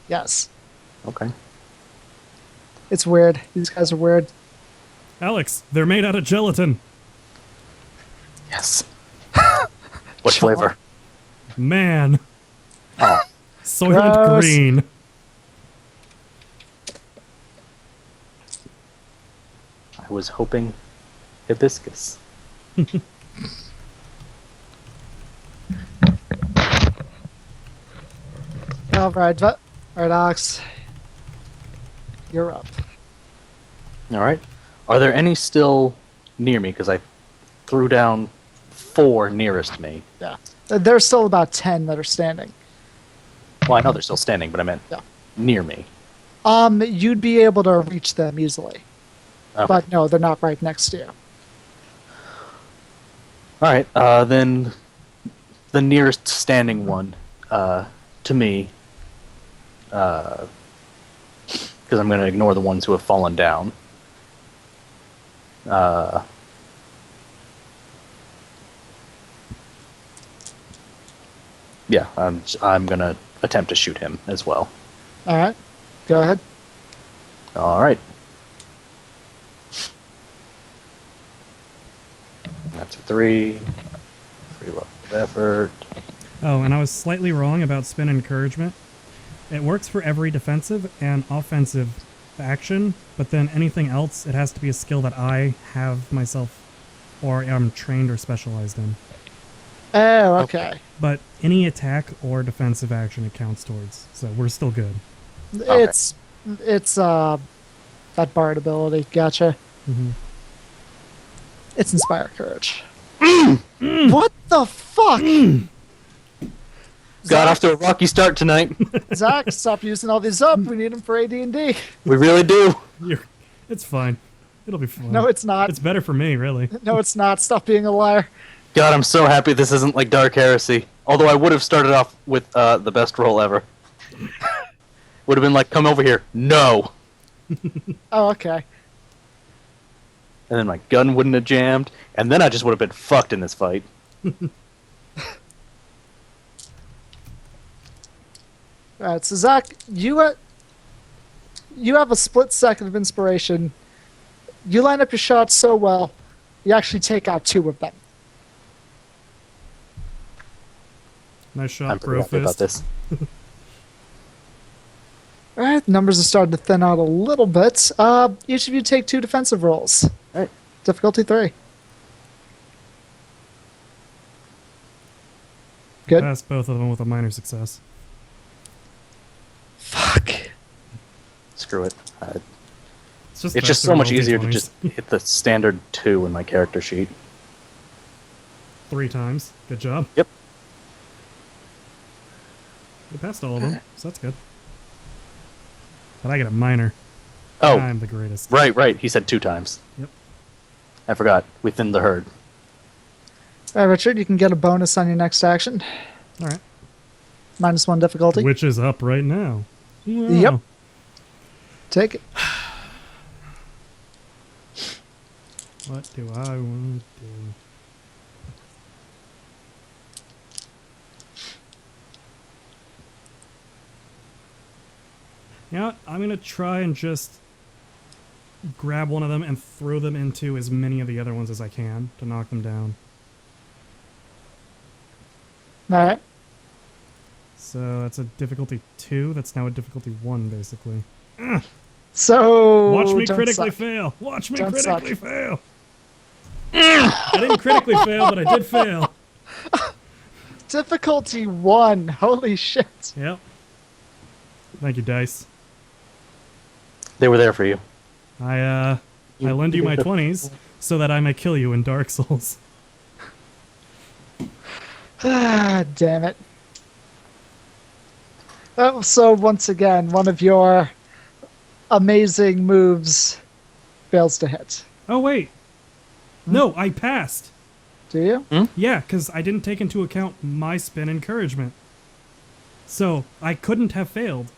Yes. Okay. It's weird. These guys are weird. Alex, they're made out of gelatin. Yes. What Chomp. flavor? Man. Oh, Soylent Gross. Green. I was hoping hibiscus. All right, all right, Alex. You're up. All right. Are there any still near me? Because I threw down 4 nearest me. Yeah. There's still about 10 that are standing. Well, I know they're still standing, but I meant Yeah. near me. You'd be able to reach them easily. Okay. But no, they're not right next to you. All right. Then the nearest standing one to me, because I'm going to ignore the ones who have fallen down. Yeah, I'm going to attempt to shoot him as well. All right. Go ahead. All right. That's a 3. 3 level of effort. Oh, and I was slightly wrong about spin encouragement. It works for every defensive and offensive action, but then anything else, it has to be a skill that I have myself or am trained or specialized in. Oh, okay. But any attack or defensive action it counts towards, so we're still good. It's that bard ability. Gotcha. Mm-hmm. It's inspire courage. What the fuck? Got off to a rocky start tonight. Zach, stop using all these up. We need them for AD&D. We really do. It's fine. It'll be fine. No, it's not. It's better for me, really. No, it's not. Stop being a liar. God, I'm so happy this isn't like Dark Heresy. Although I would have started off with the best roll ever. Would have been like, come over here. No. Oh, okay. And then my gun wouldn't have jammed. And then I just would have been fucked in this fight. All right, so Zach, you have a split second of inspiration. You line up your shots so well, you actually take out 2 of them. Nice shot, I'm pretty happy Brofist. about this. All right, numbers are starting to thin out a little bit. Each of you take 2 defensive rolls. All right. Difficulty 3. Good. Passed both of them with a minor success. Fuck. Screw it. It's just, It's just faster so to much roll easier to D20s. just hit the standard 2 in my character sheet. 3 times. Good job. Yep. You passed all of them, so that's good. But I get a minor. Oh, I'm the greatest. right. He said 2 times. Yep. I forgot. We thinned the herd. All right, Richard, you can get a bonus on your next action. All right. -1 difficulty. Which is up right now. Wow. Yep. Take it. What do I want to do? You know what? I'm going to try and just grab one of them and throw them into as many of the other ones as I can to knock them down. All right. So that's a difficulty 2. That's now a difficulty 1, basically. So Watch me don't critically suck. fail. Watch me Don't critically suck. fail. I didn't critically fail, but I did fail. Difficulty 1. Holy shit. Yep. Thank you, dice. They were there for you. I lend you my 20s so that I may kill you in Dark Souls. Ah, damn it. Oh, so once again, one of your amazing moves fails to hit. Oh, wait. No, I passed. Do you? Yeah, because I didn't take into account my spin encouragement. So I couldn't have failed.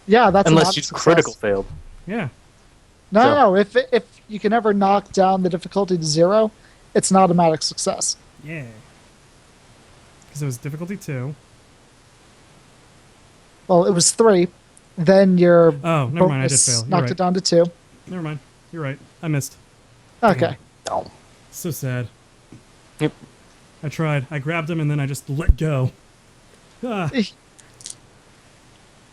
Yeah, that's Unless not you success. critical failed. Yeah. No, So- no. If you can ever knock down the difficulty to 0, it's an automatic success. Yeah. Because it was difficulty 2. Well, it was 3. Then your Oh, never mind. I did bonus fail. You're knocked right. it down to 2. Never mind. You're right. I missed. Okay. Oh. So sad. Yep. I tried. I grabbed him and then I just let go. Ah,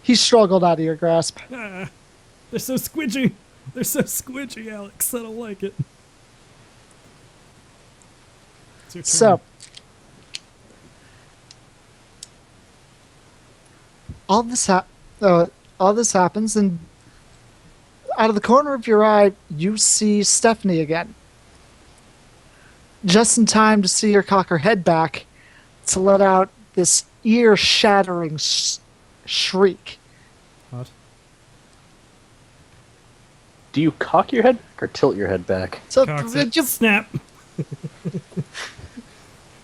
He struggled out of your grasp. ah. They're so squidgy. They're so squidgy, Alex. I don't like it. It's your turn. So, all this happens, and out of the corner of your eye, you see Stephanie again. Just in time to see her cock her head back to let out this ear-shattering shriek. What? Do you cock your head back or tilt your head back? So, Cocks it. you- Snap.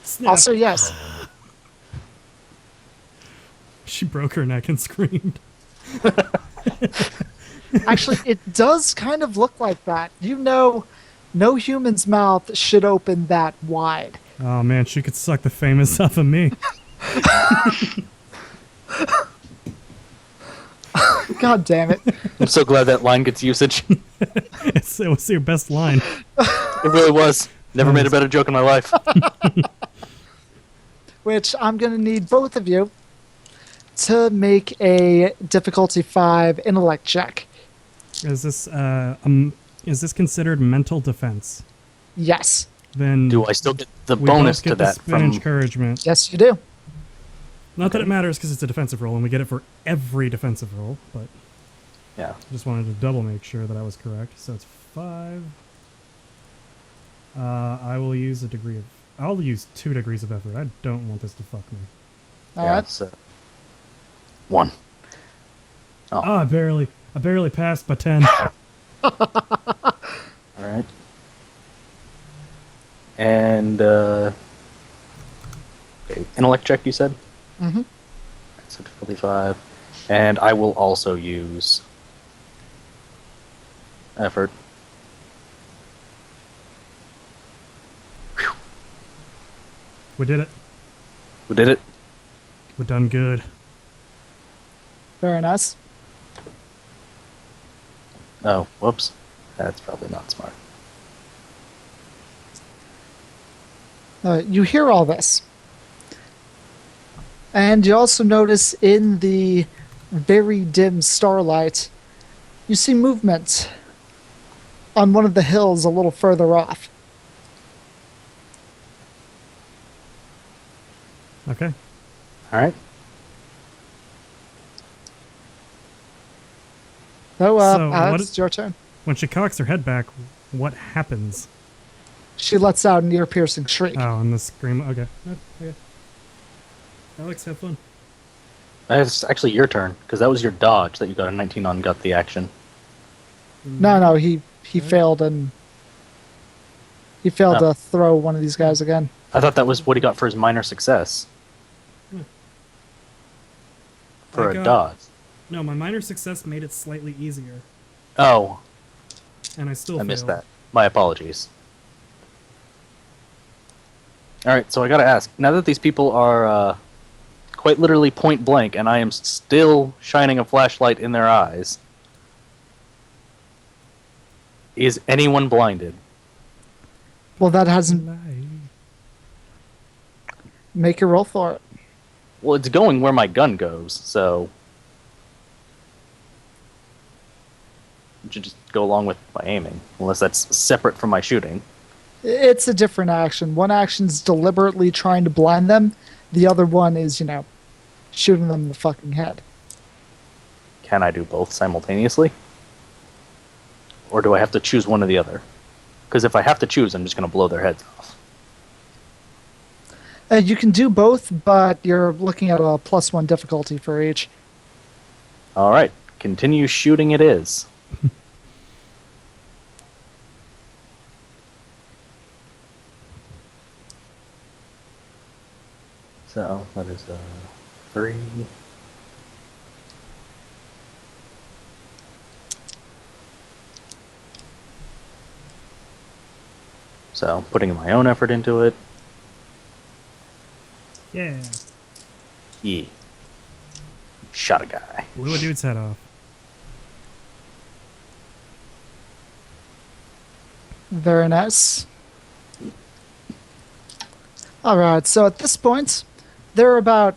Snap. also, yes. She broke her neck and screamed. Actually, it does kind of look like that. You know, no human's mouth should open that wide. Oh man, she could suck the famous off of me. God damn it. I'm so glad that line gets usage. It was your best line. It really was. Never made a better joke in my life. Which I'm going to need both of you to make a difficulty 5 intellect check. Is this considered mental defense? Yes. Then Do I still get the we bonus both get to the that spin from? encouragement. Yes, you do. Not that it matters because it's a defensive roll and we get it for every defensive roll, but Yeah. I just wanted to double make sure that I was correct. So it's 5. I will use a degree of. I'll use 2 degrees of effort. I don't want this to fuck me. All yeah, right. So 1. Oh, I barely passed by 10. All right. And okay, intellect check. You said. Mm-hmm. So difficulty 5, and I will also use effort. We did it. We did it. We're done good. Very nice. Oh, whoops. That's probably not smart. You hear all this. And you also notice in the very dim starlight, you see movement on one of the hills a little further off. Okay. All right. So, So, Alex, what- it's your turn. When she cocks her head back, what happens? She lets out an ear-piercing shriek. Oh, and the scream. Okay. Okay. Alex, have fun. It's actually your turn because that was your dodge that you got a 19 on. Got the action. No, he failed and he failed Oh. to throw one of these guys again. I thought that was what he got for his minor success. For I a got- dodge. No, my minor success made it slightly easier, Oh, and I still I failed. missed that. My apologies. All right, so I gotta ask. Now that these people are quite literally point blank, and I am still shining a flashlight in their eyes, is anyone blinded? Well, that hasn't. Lie. Make a roll for it. Well, it's going where my gun goes, so it should just go along with my aiming, unless that's separate from my shooting. It's a different action. One action's deliberately trying to blind them. The other one is, shooting them in the fucking head. Can I do both simultaneously? Or do I have to choose one or the other? Because if I have to choose, I'm just going to blow their heads off. You can do both, but you're looking at a +1 difficulty for each. All right, continue shooting it is. So that is 3. So putting my own effort into it. Yeah. Yeah. Shot a guy. Blew a dude's head off. Very nice. Alright, so at this point, there are about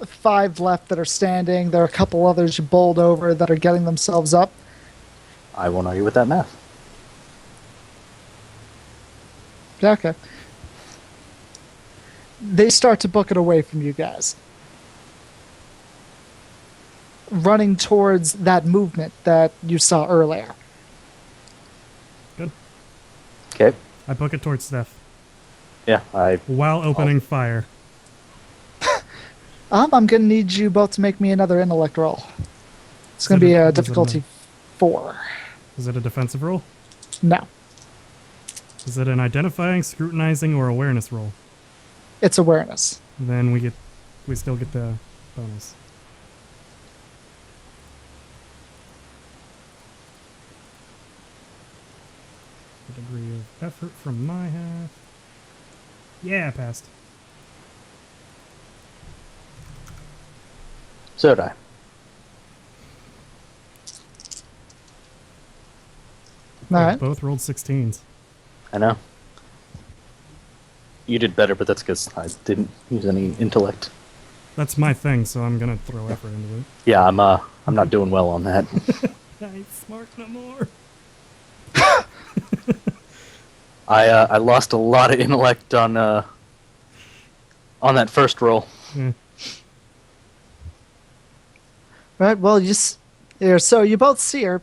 5 left that are standing. There are a couple others you bowled over that are getting themselves up. I won't argue with that math. Yeah, okay. They start to book it away from you guys. Running towards that movement that you saw earlier. Good. Okay. I book it towards Steph Yeah, I while opening fire. I'm gonna need you both to make me another intellect roll. It's gonna So be does a it difficulty matter? 4. Is it a defensive roll? No, Is it an identifying, scrutinizing, or awareness roll? it's awareness. Then we still get the bonus. The degree of effort from my half. Yeah, I passed. so did I. Alright. Both rolled 16s. I know. You did better, but that's because I didn't use any intellect. That's my thing, so I'm gonna throw effort into it. Yeah, I'm not doing well on that. I ain't smart no more. I lost a lot of intellect on that first roll. Yeah. Right, well, here, so you both see her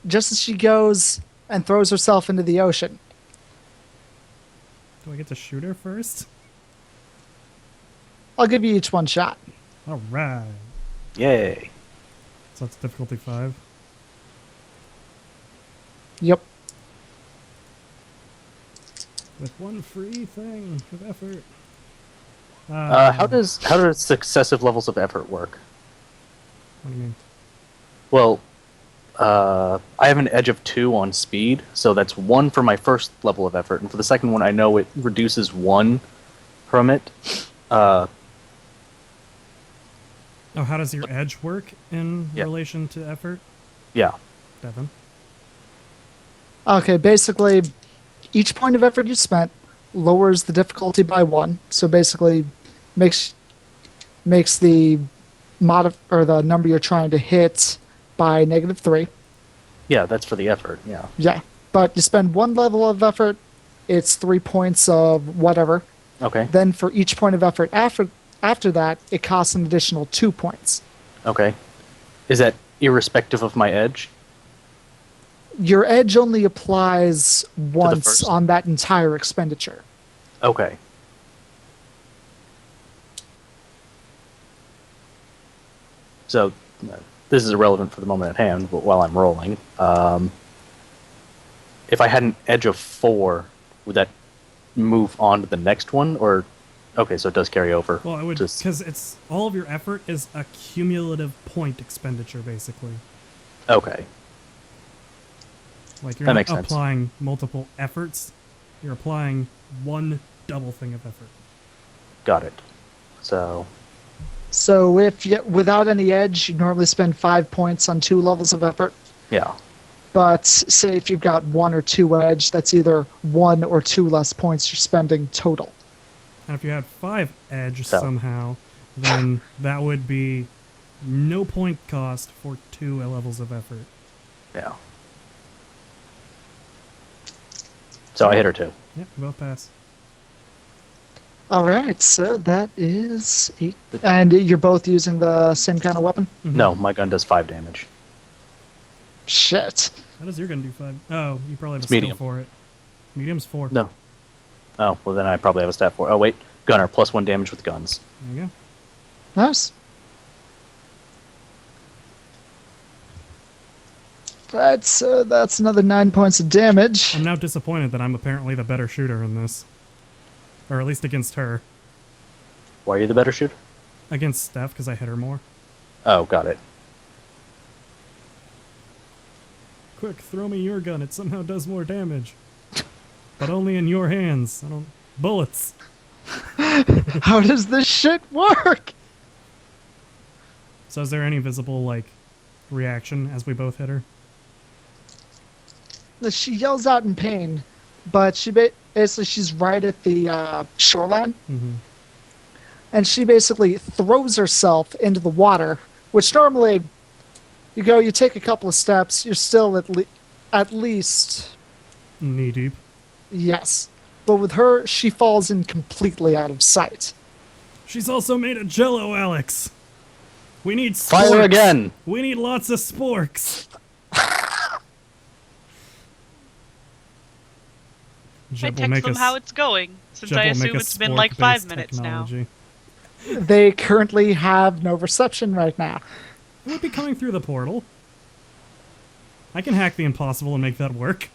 just as she goes and throws herself into the ocean. Do I get to shoot her first? I'll give you each one shot. Alright. Yay. So that's difficulty 5. Yep. With one free thing of effort. How does successive levels of effort work? What do you mean? Well, I have an edge of 2 on speed, so that's 1 for my first level of effort, and for the second one, I know it reduces 1 from it. Oh, how does your edge work in Yeah. relation to effort, Yeah. Devin? Okay, basically, each point of effort you spent lowers the difficulty by 1. So basically, makes the or the number you're trying to hit by -3. Yeah, that's for the effort. Yeah. Yeah, but you spend 1 level of effort, it's 3 points of whatever. Okay. Then for each point of effort after that, it costs an additional 2 points. Okay. Is that irrespective of my edge? Your edge only applies once first? on that entire expenditure. Okay. So, this is irrelevant for the moment at hand, but while I'm rolling, if I had an edge of 4, would that move on to the next one, or okay, so it does carry over? Well, I would, Just- because it's all of your effort is a cumulative point expenditure, basically. okay. Like you're That not makes sense. applying multiple efforts; you're applying one double thing of effort. Got it. So, So if you, without any edge, you normally spend 5 points on 2 levels of effort. yeah. But say if you've got 1 or 2 edge, that's either 1 or 2 less points you're spending total. And if you had 5 edge So- somehow, then that would be no point cost for 2 levels of effort. Yeah. So I hit her too. Yep, we both pass. All right, so that is 8. And you're both using the same kind of weapon? No, my gun does 5 damage. Shit. How does your gun do 5? Oh, you probably have a It's skill medium. for it. Medium's 4. No. Oh, well then I probably have a stat for. Oh wait, gunner plus 1 damage with guns. There you go. Nice. Right, so that's another 9 points of damage. I'm now disappointed that I'm apparently the better shooter in this. Or at least against her. Why are you the better shooter? Against Steph, because I hit her more. Oh, got it. Quick, throw me your gun. It somehow does more damage. But only in your hands. I don't... Bullets! How does this shit work? So is there any visible, like, reaction as we both hit her? she yells out in pain, but basically she's right at the shoreline, Mm-hmm. and she basically throws herself into the water, which normally you take a couple of steps, you're still at least Knee deep. yes. But with her, she falls in completely out of sight. She's also made of jello, Alex. We need sporks. Fire again! We need lots of sporks. I Jeb will text make them us- how it's going, since Jeb I will make assume a it's been like spork-based 5 minutes now. technology. They currently have no reception right now. It would be coming through the portal. I can hack the impossible and make that work.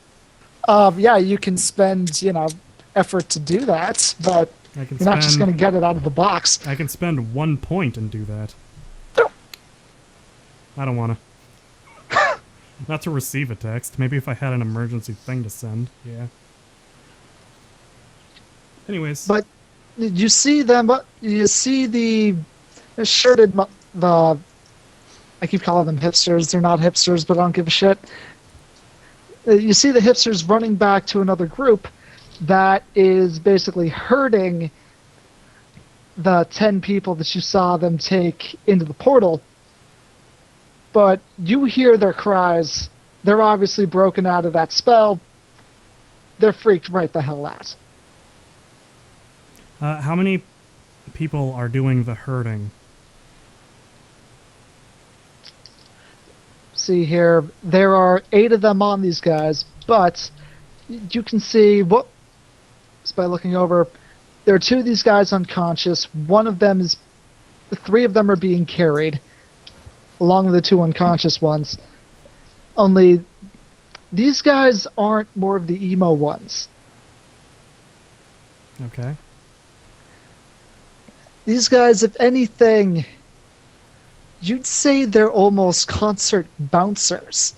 Yeah, you can spend, effort to do that, but I can you're not just spend- going to get it out of the box. I can spend 1 point and do that. I don't want to. Not to receive a text. Maybe if I had an emergency thing to send. Yeah. Anyways. But you see them, you see the shirted, I keep calling them hipsters. They're not hipsters, but I don't give a shit. You see the hipsters running back to another group that is basically herding the 10 people that you saw them take into the portal. But you hear their cries. They're obviously broken out of that spell. They're freaked right the hell out. How many people are doing the herding? See here, there are 8 of them on these guys, but you can see just by looking over, there are 2 of these guys unconscious. 3 of them are being carried, along with the 2 unconscious ones. Only these guys aren't more of the emo ones. Okay. These guys, if anything, you'd say they're almost concert bouncers.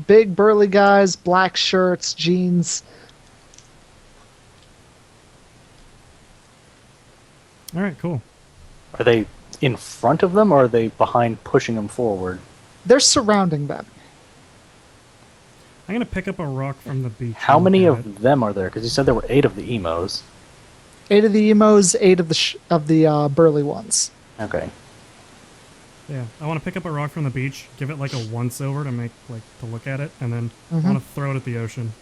Big burly guys, black shirts, jeans. Alright, cool. Are they in front of them, or are they behind pushing them forward? They're surrounding them. I'm gonna pick up a rock from the beach. How and many look at of them are there? Because you said there were 8 of the emos. 8 of the emos, 8 of the burly ones. Okay. it. Yeah, I want to pick up a rock from the beach, give it like a once over to make to look at it, and then I want to throw it at the ocean.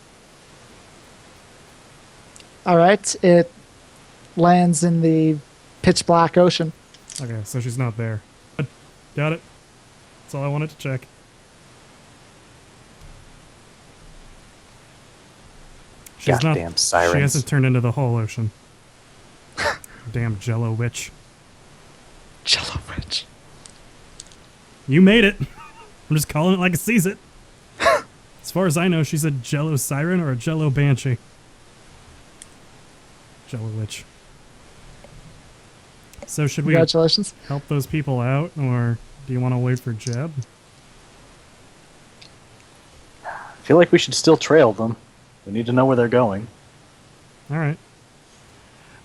All right, it lands in the pitch black ocean. Okay, so she's not there. Got it. That's all I wanted to check. She's Goddamn not. sirens. She hasn't turned into the whole ocean. Damn Jello witch. Jello Ridge. You made it. I'm just calling it like it sees it. As far as I know, she's a Jello siren or a Jello banshee. Jello witch. So should we Congratulations. help those people out, or do you want to wait for Jeb? I feel like we should still trail them. We need to know where they're going. All right.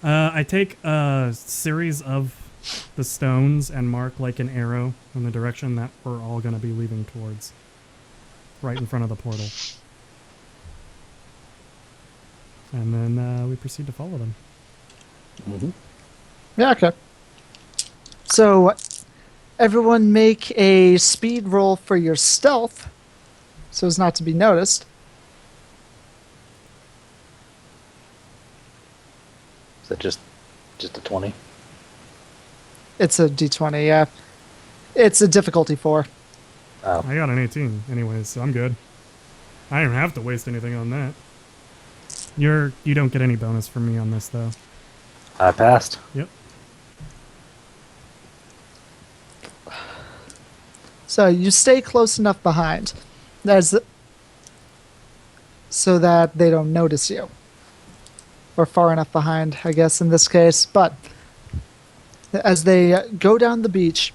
I take a series of the stones and mark like an arrow in the direction that we're all going to be leaving towards. Right in front of the portal. And then we proceed to follow them. Mm-hmm. Yeah, okay. So, everyone make a speed roll for your stealth, so as not to be noticed. Is that just a 20? It's a d20, yeah. It's a difficulty 4. Oh. I got an 18 anyways, so I'm good. I don't have to waste anything on that. You don't get any bonus from me on this though. I passed. Yep. So you stay close enough behind so that they don't notice you. Or far enough behind, I guess, in this case. But as they go down the beach,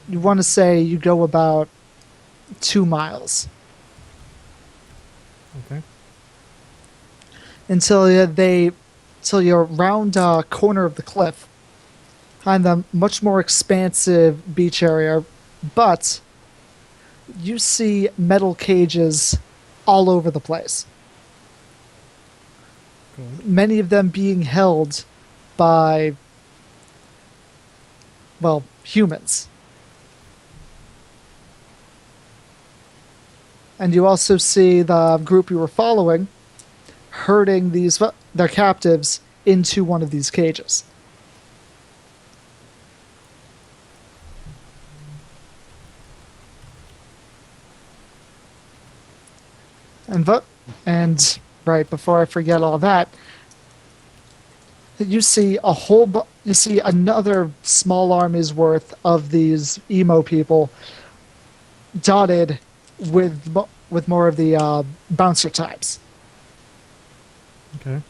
you want to say you go about 2 miles Okay. until you're around a corner of the cliff, behind the much more expansive beach area. But you see metal cages all over the place. Cool. Many of them being held by, well, humans. And you also see the group you were following herding their captives into one of these cages. And right before I forget all that, you see you see another small army's worth of these emo people dotted with more of the bouncer types Okay.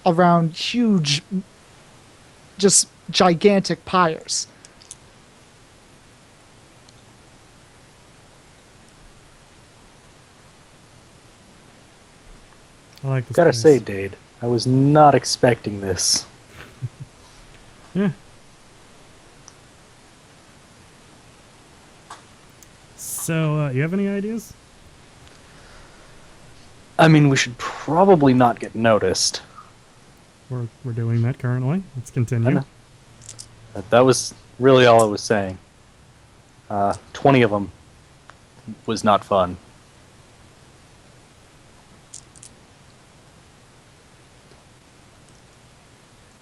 around huge, just gigantic pyres. I like this. Gotta place. say, Dade, I was not expecting this. Yeah. So, you have any ideas? I mean, we should probably not get noticed. We're doing that currently. Let's I continue. know. That was really all I was saying. 20 of them was not fun.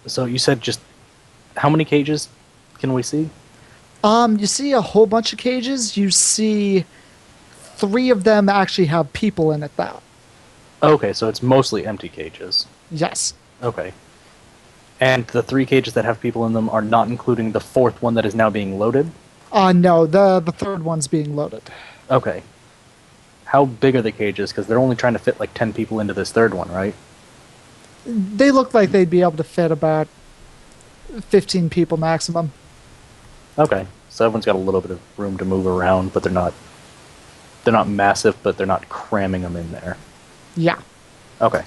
So you said just how many cages can we see? You see a whole bunch of cages. You see 3 of them actually have people in it, though. Okay, so it's mostly empty cages. Yes. Okay. And the 3 cages that have people in them are not including the 4th one that is now being loaded? No, the third one's being loaded. Okay. How big are the cages? Because they're only trying to fit like 10 people into this 3rd one, right? They look like they'd be able to fit about 15 people maximum. Okay. So everyone's got a little bit of room to move around, but they're not massive, but they're not cramming them in there. Yeah. Okay.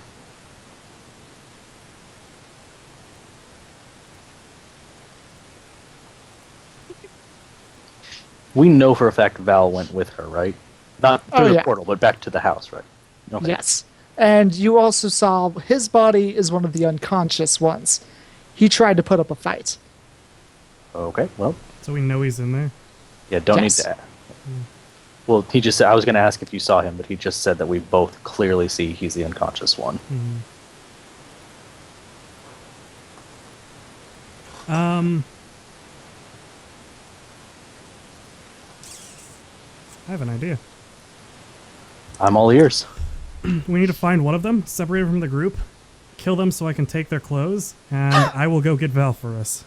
We know for a fact Val went with her, right? Not through the yeah. portal, but back to the house, right? Okay. Yes. And you also saw his body is one of the unconscious ones. He tried to put up a fight. Okay, well, So we know he's in there. yeah, don't Yes. need that. Well, he just said, I was going to ask if you saw him, but he just said that we both clearly see he's the unconscious one. I have an idea. I'm all ears. We need to find one of them, separate from the group, kill them so I can take their clothes, and I will go get Val for us.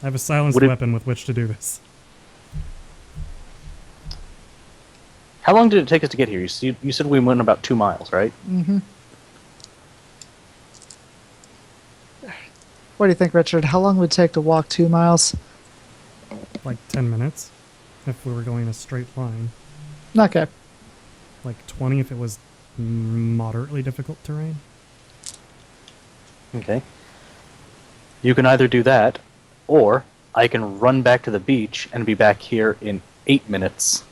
I have a silenced Would it- weapon with which to do this. How long did it take us to get here? You said we went about 2 miles, right? What do you think, Richard? How long would it take to walk 2 miles? Like 10 minutes, if we were going a straight line. Okay. Like 20 if it was moderately difficult terrain. Okay. You can either do that, or I can run back to the beach and be back here in 8 minutes.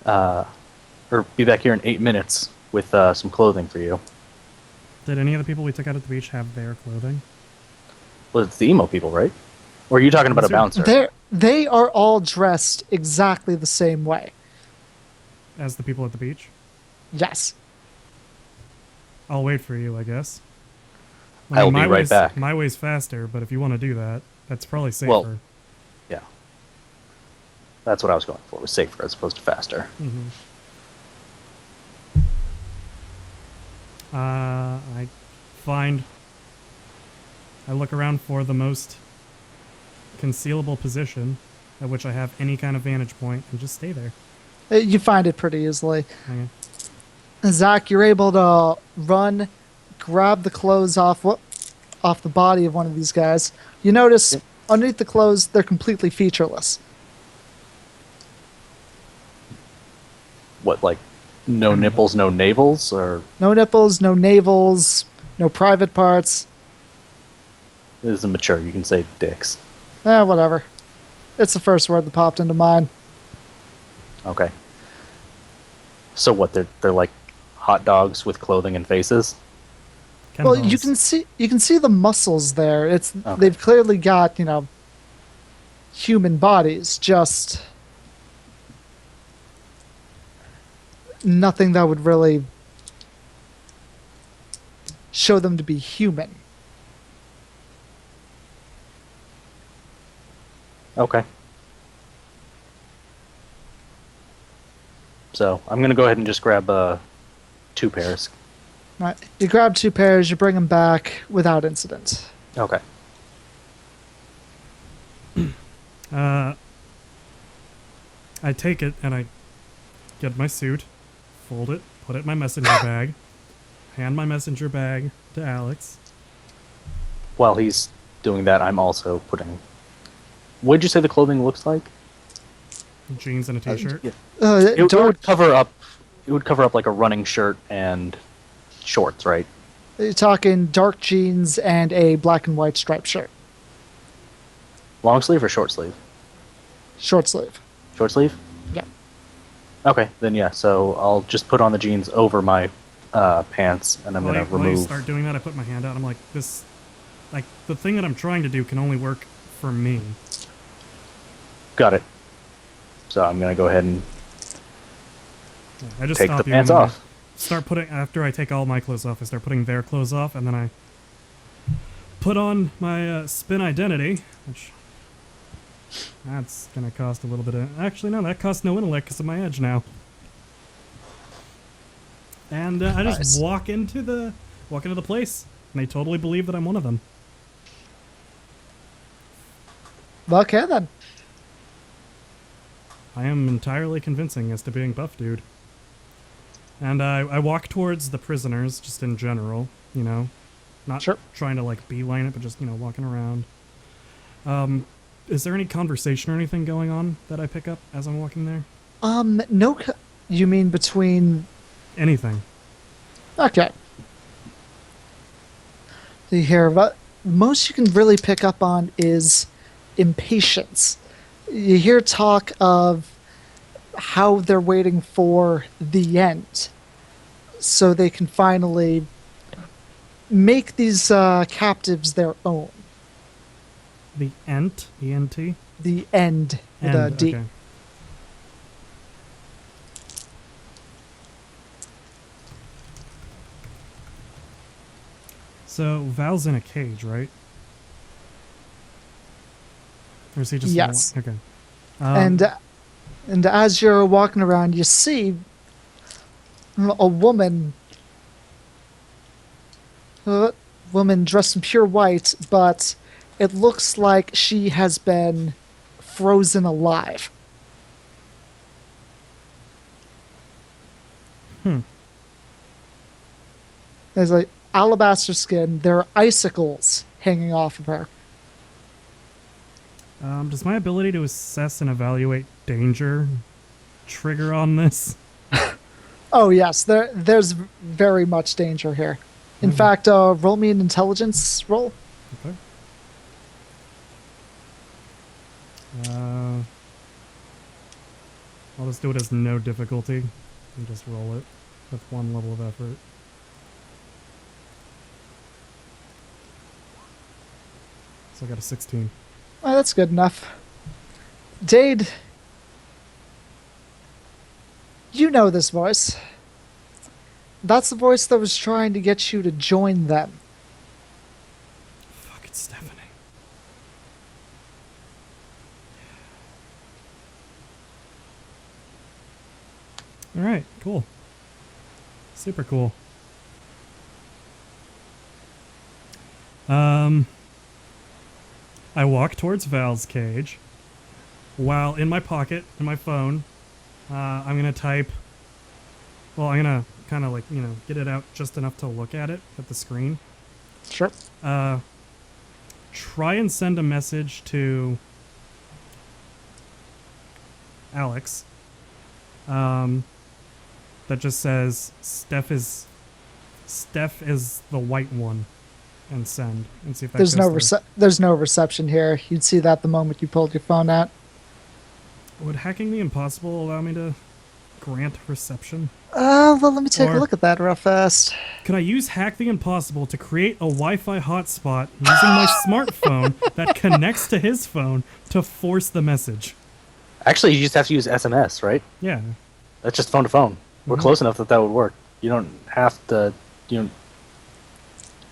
Or be back here in 8 minutes with some clothing for you. Did any of the people we took out at the beach have their clothing? Well, it's the emo people, right? Or are you talking about a These are- bouncer? They are all dressed exactly the same way. As the people at the beach? Yes. I'll wait for you, I guess. I'll be my right way's, back. My way's faster, but if you want to do that, that's probably safer. Well- Yeah. That's what I was going for, was safer as opposed to faster. I look around for the most concealable position at which I have any kind of vantage point and just stay there. You find it pretty easily. Okay. Zach, you're able to run, grab the clothes off the body of one of these guys. You notice underneath the clothes, they're completely featureless. What, like No nipples, no navels, or No nipples, no navels, no private parts. this is mature. You can say dicks. Whatever. It's the first word that popped into mind. Okay. So what? They're like hot dogs with clothing and faces. Ken Well, dolls. you can see the muscles there. It's Okay. they've clearly got, human bodies, just nothing that would really show them to be human. Okay. So I'm gonna go ahead and just grab 2 pairs. Right. You grab 2 pairs, you bring them back without incident. Okay. I take it and I get my suit, fold it, put it in my messenger bag, hand my messenger bag to Alex. While he's doing that, I'm also putting. What'd you say the clothing looks like? Jeans and a t-shirt. Yeah. It would Don't cover up. It would cover up like a running shirt and shorts, right? you're talking dark jeans and a black and white striped shirt, Long sleeve or short sleeve? short sleeve. Short sleeve. Yeah. Okay, then yeah. So I'll just put on the jeans over my pants, and I'm gonna While you remove. start doing that, I put my hand out. I'm like, this, like, the thing that I'm trying to do can only work for me. Got it. So I'm gonna go ahead and Yeah, I just take stop the you pants and off. Start putting, after I take all my clothes off, I start putting their clothes off, and then I put on my spin identity, which that's gonna cost a little bit of. Actually, no, that costs no intellect because of my edge now. And I just Nice. walk into the place, and they totally believe that I'm one of them. Okay then. I am entirely convincing as to being Buff Dude. And I walk towards the prisoners, just in general, not Sure. trying to like beeline it, but just walking around. Is there any conversation or anything going on that I pick up as I'm walking there? No. You mean between? Anything? Okay. You hear what most you can really pick up on is impatience. You hear talk of how they're waiting for the end so they can finally make these captives their own. The Ent? E-N-T? The end with a End, D. okay. So, Val's in a cage, right? Or is he just... Yes. Okay. And as you're walking around, you see a woman dressed in pure white, but it looks like she has been frozen alive. There's like alabaster skin. There are icicles hanging off of her. Does my ability to assess and evaluate danger trigger on this? Oh yes, there's very much danger here. In fact, roll me an intelligence roll. Okay. I'll just do it as no difficulty and just roll it with 1 level of effort. So I got a 16. Well, that's good enough. Dade, you know this voice. That's the voice that was trying to get you to join them. Fuck, it's Stephanie. Alright, cool. Super cool. I walk towards Val's cage. While in my pocket, in my phone, I'm gonna type... Well, I'm gonna kind of like, get it out just enough to look at it, at the screen. Sure. Try and send a message to Alex. that just says Steph is the white one, and send, and see if that goes through. There's no reception here. You'd see that the moment you pulled your phone out. Would hacking the impossible allow me to grant reception? Well, let me take a Or- look at that real fast. Can I use Hack the Impossible to create a Wi-Fi hotspot using my smartphone that connects to his phone to force the message? Actually, you just have to use SMS, right? Yeah. That's just phone to phone. We're close enough that would work. You don't have to. You don't.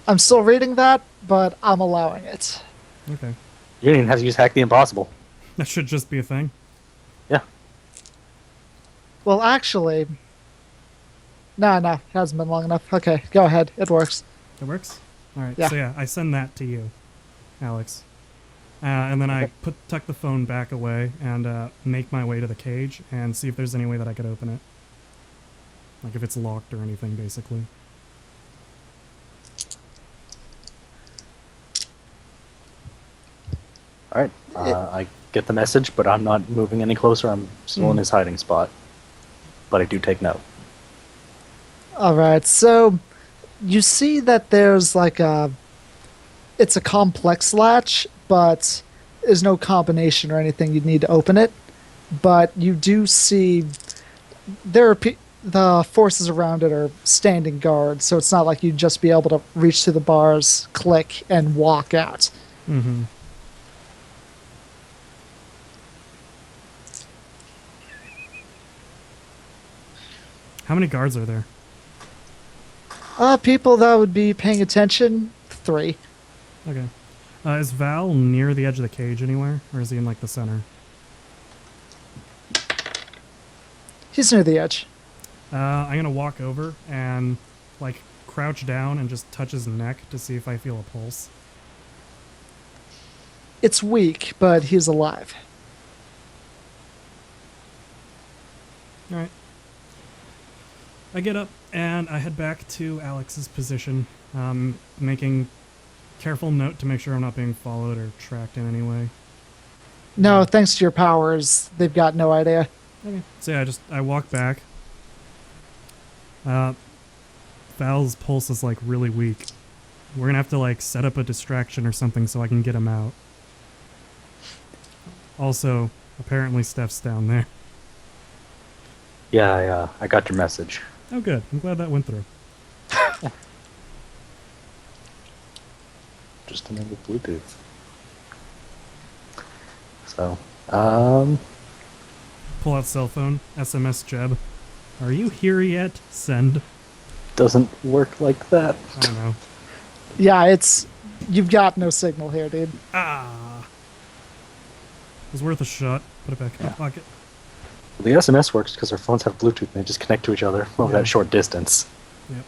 I'm still reading that, but I'm allowing it. Okay. You don't even have to use Hack the Impossible. That should just be a thing. Yeah. Well, actually, no, it hasn't been long enough. Okay, go ahead. It works. It works? Alright, Yeah. so yeah, I send that to you, Alex. And then I tuck the phone back away and make my way to the cage and see if there's any way that I could open it. Like if it's locked or anything, basically. All right. I get the message, but I'm not moving any closer. I'm still in his hiding spot. But I do take note. All right, so you see that there's like it's a complex latch, but there's no combination or anything you'd need to open it. But you do see the forces around it are standing guard, so it's not like you'd just be able to reach to the bars, click, and walk out. Mm-hmm. How many guards are there? People that would be paying attention, 3. Okay. Is Val near the edge of the cage anywhere? Or is he in, like, the center? He's near the edge. I'm gonna walk over and, like, crouch down and just touch his neck to see if I feel a pulse. It's weak, but he's alive. Alright. I get up and I head back to Alex's position, making careful note to make sure I'm not being followed or tracked in any way. No, thanks to your powers, they've got no idea. Okay. So yeah, I walk back. Val's pulse is like really weak. We're gonna have to like set up a distraction or something so I can get him out. Also, apparently Steph's down there. Yeah, I got your message. Oh good, I'm glad that went through. Just enabled Bluetooth. So, Pull out cell phone, SMS Jeb. Are you here yet? Send. doesn't work like that. I don't know. Yeah, you've got no signal here, dude. Ah. It was worth a shot. Put it back in my pocket. The SMS works because our phones have Bluetooth and they just connect to each other over that short distance. Yep.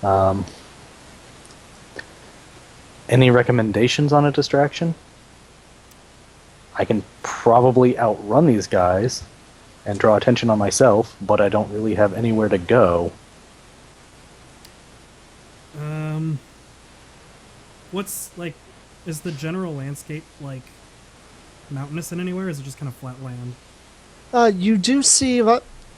But, any recommendations on a distraction? I can probably outrun these guys and draw attention on myself, but I don't really have anywhere to go. What's like, is the general landscape like mountainous in anywhere? Or is it just kind of flat land? You do see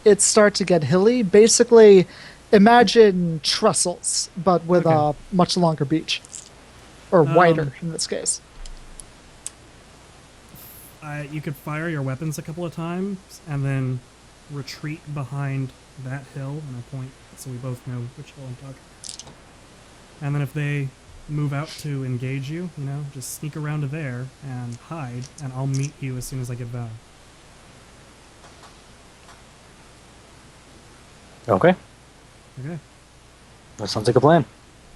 it start to get hilly. Basically, imagine trussels, but with a much longer beach. Or wider, in this case. You could fire your weapons a couple of times and then retreat behind that hill, and I point so we both know which hill I'm talking. And then if they move out to engage you, just sneak around to there and hide, and I'll meet you as soon as I get Val. Okay, Okay. that sounds like a plan.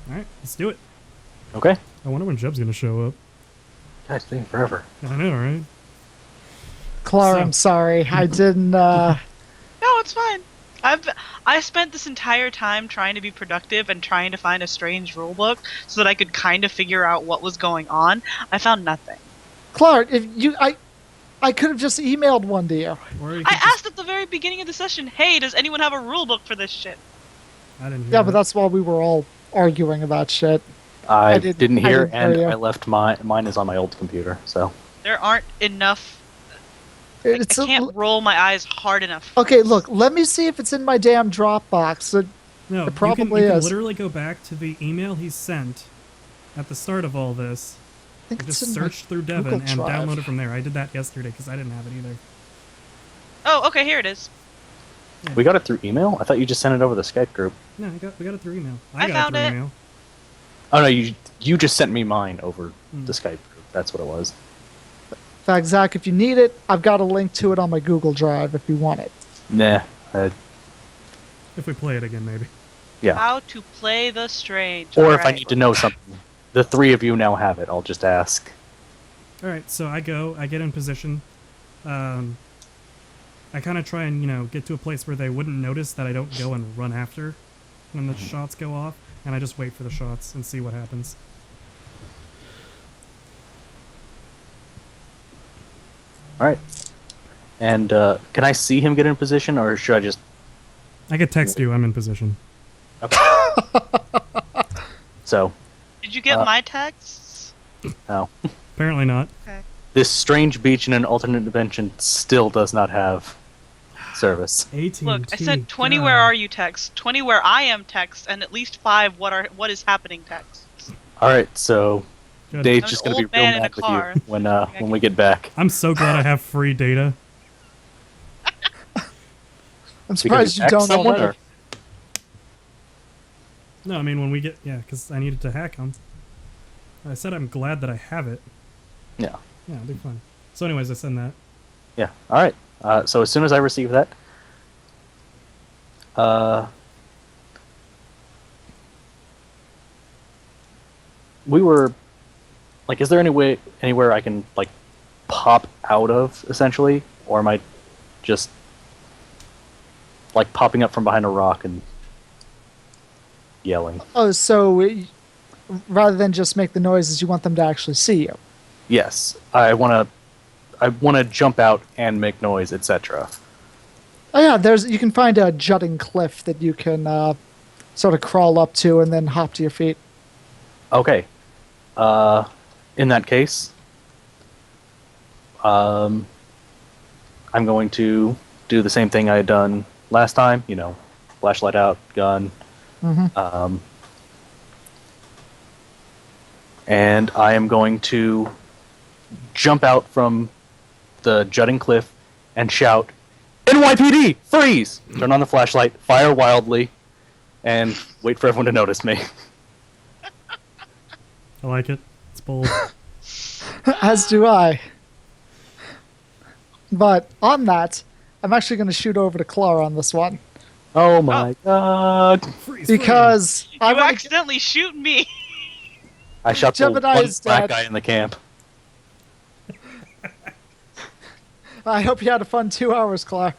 Alright, let's do it. Okay. I wonder when Jeb's gonna show up. Guys, taking forever. I know, right? Clara, So- I'm sorry. I didn't, No, it's fine. I spent this entire time trying to be productive and trying to find a strange rulebook so that I could kind of figure out what was going on. I found nothing. Clark, I could have just emailed one to you. Or you I could just- asked at the very beginning of the session, hey, does anyone have a rulebook for this shit? I didn't hear Yeah, but that. that's while we were all arguing about shit. I didn't- didn't I hear, didn't hear and you. I left mine is on my old computer, so. There aren't enough It's I a- can't roll my eyes hard enough. okay, look, let me see if it's in my damn Dropbox. No, It probably you can is. literally go back to the email he sent at the start of all this. I think Just it's in my search through Devon Google and Drive. download it from there. I did that yesterday because I didn't have it either. Oh, okay, here it is. We got it through email? I thought you just sent it over the Skype group. No, we got it through email. I got found it through it. email. Oh no, you just sent me mine over Hmm. the Skype group. That's what it was. In fact, Zach, if you need it, I've got a link to it on my Google Drive if you want it. Nah. If we play it again, maybe. Yeah. How to play the strange. Or if I Alright. need to know something, the three of you now have it. I'll just ask. All right, so I get in position. I kind of try and, get to a place where they wouldn't notice that I don't go and run after when the shots go off, and I just wait for the shots and see what happens. All right. And can I see him get in position, or should I just? I could text you. I'm in position. So, Did you get my texts? no. Apparently not. Okay. This strange beach in an alternate dimension still does not have service. AT&T. Look, I sent 20 God. where are you texts, 20 where I am texts, and at least 5 what is happening texts. All right, so Good. Dave's I'm just an gonna be old real man in a mad with car. you when we get back. I'm so glad I have free data. I'm surprised you hacked don't someone, already. or- No, I mean when we get because I needed to hack them. I said I'm glad that I have it. Yeah. Yeah, it'll be fun. So, anyways, I send that. Yeah. All right. So as soon as I receive that, we were like, is there anywhere I can like pop out of essentially, or am I just like popping up from behind a rock and yelling? Oh, so rather than just make the noises, you want them to actually see you. Yes, I want to jump out and make noise, etc. Oh yeah, you can find a jutting cliff that you can sort of crawl up to and then hop to your feet. Okay. In that case, I'm going to do the same thing I had done last time. Flashlight out, gun. Mm-hmm. And I am going to jump out from the jutting cliff and shout, "NYPD, freeze!" Turn on the flashlight, fire wildly, and wait for everyone to notice me. I like it. It's bold. As do I. But on that, I'm actually going to shoot over to Clara on this one Oh my god. Freeze, because I You want to. accidentally shoot me. I shot the Gemini one is black dead. guy in the camp. I hope you had a fun 2 hours, Clara.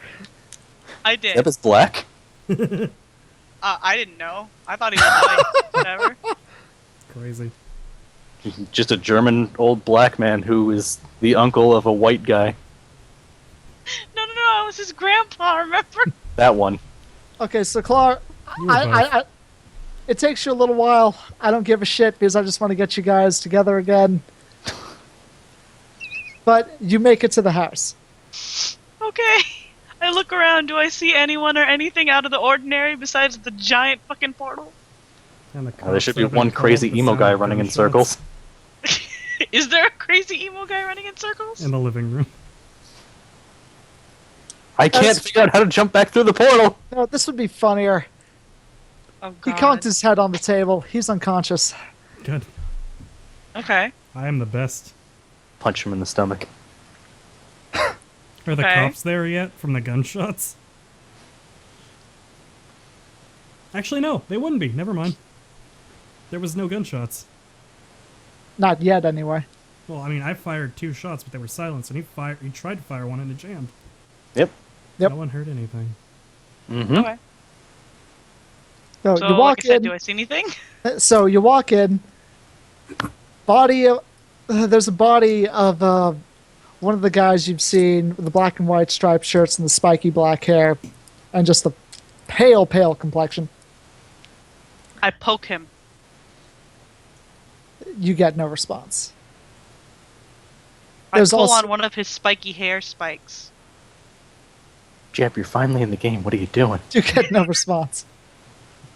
I did. Yep, it's black. I didn't know. I thought he was white. Whatever. Crazy. Just a German old black man who is the uncle of a white guy. No, I was his grandpa, remember? That one. Okay, so Clara, You were I, it takes you a little while. I don't give a shit because I just want to get you guys together again. But you make it to the house. Okay. I look around. Do I see anyone or anything out of the ordinary besides the giant fucking portal? And the There cops should that be have been one called crazy the emo sound guy of running in gunshots circles. Is there a crazy emo guy running in circles? in the living room. I can't That's- figure out how to jump back through the portal. No, this would be funnier. Oh, He God. conked his head on the table. He's unconscious. Good. Okay. I am the best. Punch him in the stomach. Are the Okay. cops there yet from the gunshots? Actually, no, they wouldn't be. Never mind. There was no gunshots. Not yet, anyway. Well, I mean, I fired 2 shots, but they were silenced, and he tried to fire one and it jammed. Yep. Yep. No one heard anything. Mm-hmm. Okay. So, So, you walk like I said, in. do I see anything? So you walk in. There's a body of one of the guys you've seen with the black and white striped shirts and the spiky black hair, and just the pale complexion. I poke him. You get no response. I There's pull also- on one of his spiky hair spikes. Jeb, you're finally in the game. What are you doing? You get no response.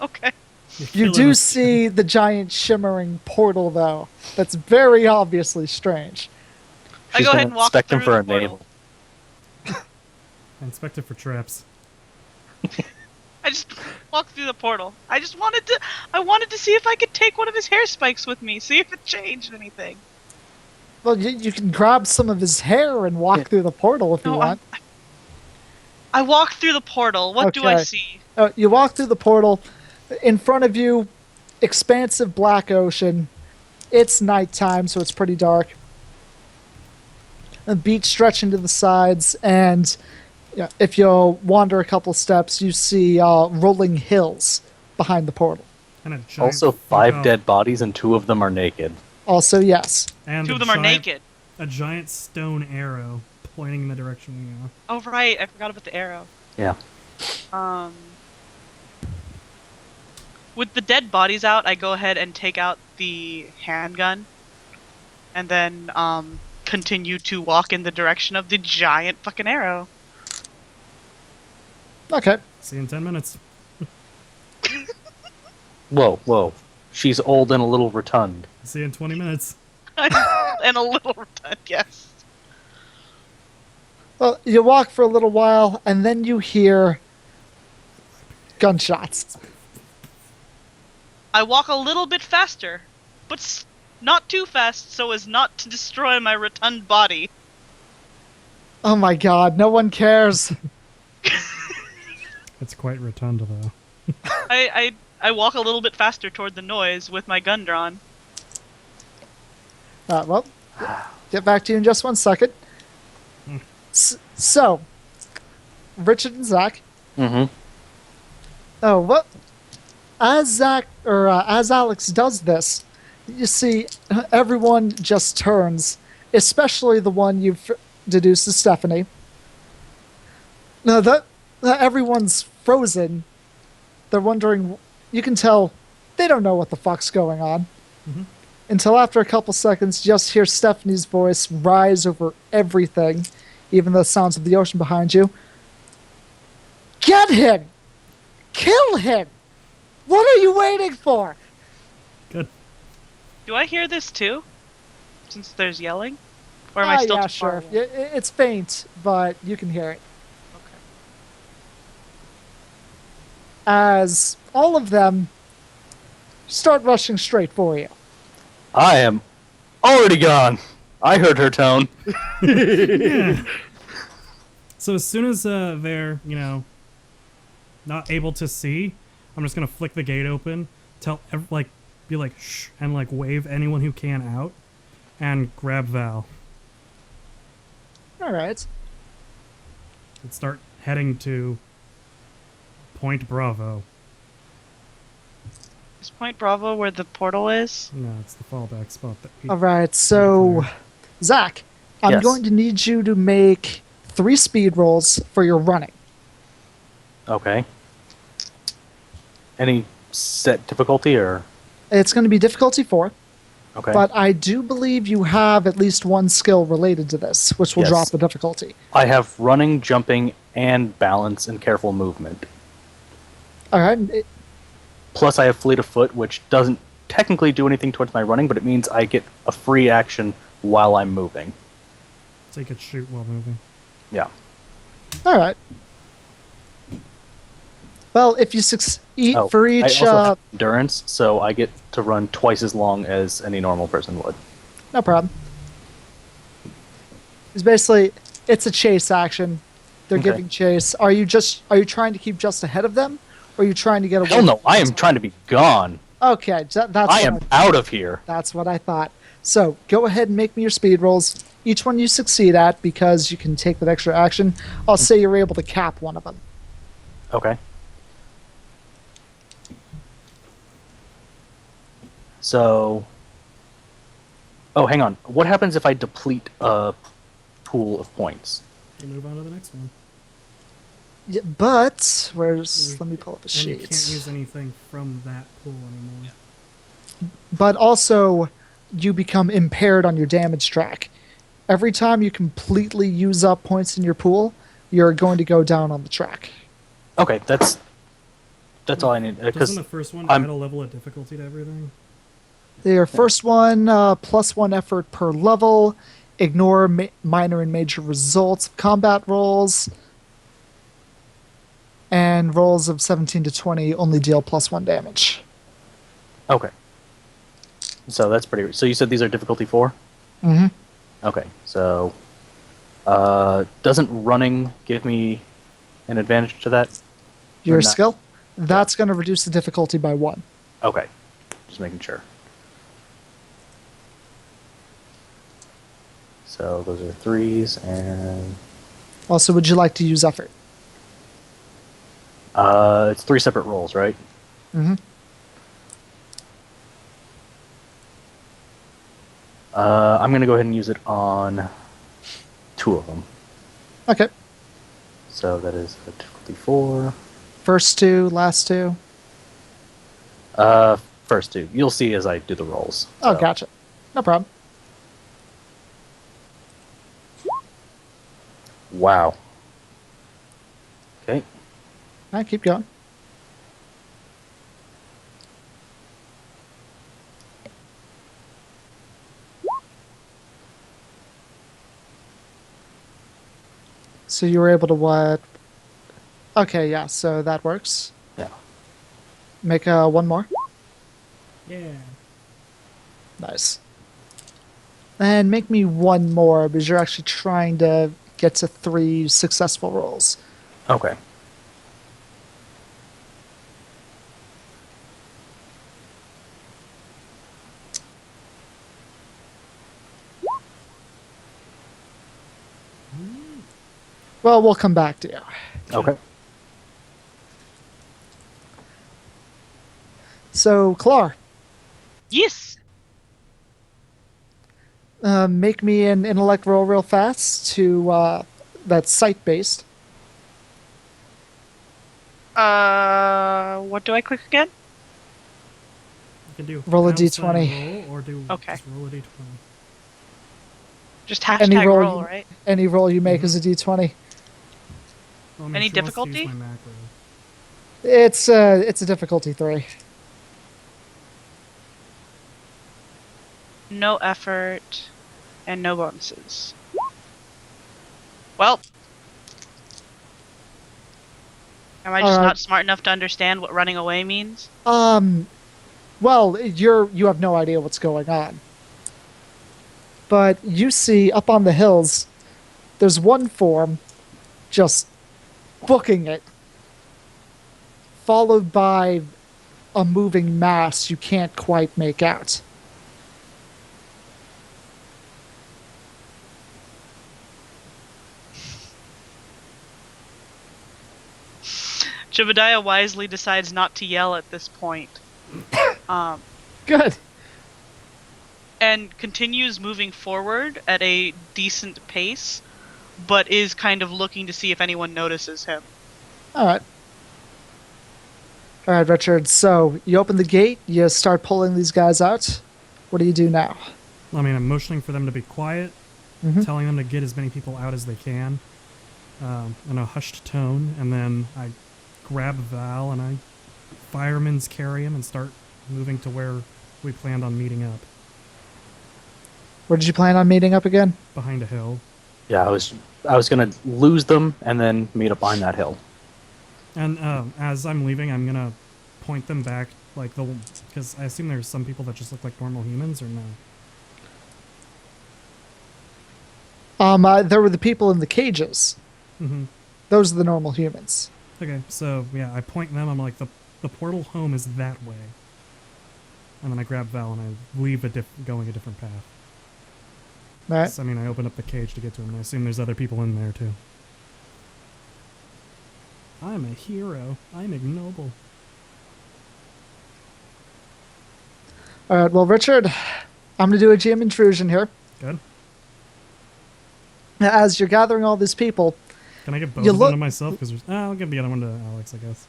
Okay. You're You killing do us. see the giant shimmering portal, though. That's very obviously strange. I She's go gonna ahead and walk inspect him through for the a portal. navel. Inspect it for traps. I just walked through the portal. I wanted to see if I could take one of his hair spikes with me, see if it changed anything. Well, you can grab some of his hair and walk through the portal if you No, want. I walked through the portal. What do I Okay. see? You walk through the portal. In front of you, expansive black ocean. It's nighttime, so it's pretty dark. A beach stretching to the sides, and if you wander a couple steps, you see rolling hills behind the portal. And a giant Also, fuck 5 off- dead bodies and 2 of them are naked. Also, yes. And Two a of them are giant- naked. A giant stone arrow pointing in the direction we are. Oh right, I forgot about the arrow. Yeah. With the dead bodies out, I go ahead and take out the handgun, and then continue to walk in the direction of the giant fucking arrow. Okay. See you in 10 minutes. Whoa, whoa. She's old and a little rotund. See you in 20 minutes. And a little retard, yes. Well, you walk for a little while, and then you hear gunshots. I walk a little bit faster, but not too fast so as not to destroy my rotund body. Oh my god, no one cares. It's quite rotund, though. I walk a little bit faster toward the noise with my gun drawn. Well, get back to you in just 1 second. So, Richard and Zach. Mm-hmm. Oh, what? As Alex does this, you see everyone just turns, especially the one you've deduced as Stephanie. No, that everyone's frozen. They're wondering. You can tell they don't know what the fuck's going on. Until after a couple seconds, you just hear Stephanie's voice rise over everything, even the sounds of the ocean behind you. Get him! Kill him! What are you waiting for? Good. Do I hear this too? Since there's yelling? Or am I still yeah, too far sure. away? It's faint, but you can hear it. Okay. As all of them start rushing straight for you. I am already gone. I heard her tone. So as soon as they're, not able to see, I'm just gonna flick the gate open, be like shh, and like wave anyone who can out, and grab Val All right. and start heading to Point Bravo. Is Point Bravo where the portal is? No, it's the fallback spot that we. All right. So, Zach, I'm Yes. going to need you to make 3 speed rolls for your running. Okay. Any set difficulty or? It's going to be difficulty 4, Okay. but I do believe you have at least 1 skill related to this, which will Yes. drop the difficulty. I have running, jumping, and balance and careful movement. All right. Plus, I have fleet of foot, which doesn't technically do anything towards my running, but it means I get a free action while I'm moving. So you could shoot while moving. Yeah. All right. Well, if you succeed Oh, for I each, also have endurance, so I get to run twice as long as any normal person would. no problem. It's basically it's a chase action. They're Okay. giving chase. Are you trying to keep just ahead of them, or are you trying to get away? Hell no, from I am them? trying to be gone. Okay, that's I am out of here. That's what I thought. So go ahead and make me your speed rolls. Each one you succeed at, because you can take that extra action. I'll say you're able to cap one of them. Okay. So. Oh, hang on. What happens if I deplete a pool of points? We move on to the next one. Yeah, but let me pull up a And you sheet. can't use anything from that pool anymore. But also, you become impaired on your damage track. Every time you completely use up points in your pool, you're going to go down on the track. Okay, that's all I need. Doesn't Because the first one I'm- add a level of difficulty to everything? Your first one, +1 effort per level. Ignore minor and major results of combat rolls. And rolls of 17 to 20 only deal +1 damage. okay. So that's pretty. So you said these are difficulty 4? Mm-hmm. Okay, so doesn't running give me an advantage to that? Your Or not? skill? That's going to reduce the difficulty by 1. Okay, just making sure. So those are 3s, and Also, would you like to use effort? it's 3 separate rolls, right? Mm-hmm. I'm gonna go ahead and use it on 2 of them. Okay. So that is a difficulty 4. First 2, last 2. First 2. You'll see as I do the rolls. Oh, So- gotcha. No problem. Wow. Okay. All right, keep going. So you were able to what? Okay, yeah, so that works. Yeah. Make one more. Yeah. Nice. And make me one more because you're actually trying to get to 3 successful rolls. Okay. Well, we'll come back to you. Okay. So, Clar, Yes. make me an intellect roll real fast to that's sight based. What do I click again? You can do Roll a outside D20. roll or do Okay. just roll a D20. Just Any hashtag roll roll, you- right? Any roll you make is a d20. Well, I mean, Any if she wants to use difficulty? my macro. It's a difficulty 3. No effort and no bonuses. Well, am I just Alright. not smart enough to understand what running away means? Well, you have no idea what's going on. But you see up on the hills, there's one form just booking it, followed by a moving mass you can't quite make out. Jebediah wisely decides not to yell at this point. Good. And continues moving forward at a decent pace, but is kind of looking to see if anyone notices him. All right. All right, Richard. So you open the gate, you start pulling these guys out. What do you do now? I mean, I'm motioning for them to be quiet, Mhm. telling them to get as many people out as they can, in a hushed tone, and then I grab Val and I fireman's carry him and start moving to where we planned on meeting up, Where did you plan on meeting up again? behind a hill. Yeah, I was gonna lose them and then meet up behind that hill. And as I'm leaving, I'm gonna point them back, like because I assume there's some people that just look like normal humans, or no? There were the people in the cages. Mm-hmm. Those are the normal humans. Okay, so yeah, I point them. I'm like, the portal home is that way. And then I grab Val and I leave going a different path. All right. So, I mean, I open up the cage to get to him, and I assume there's other people in there too. I'm a hero. I'm ignoble. All right. Well, Richard, I'm going to do a GM intrusion here. Good. As you're gathering all these people, Can I get both You of them look- to myself? Because I'll give the other one to Alex, I guess.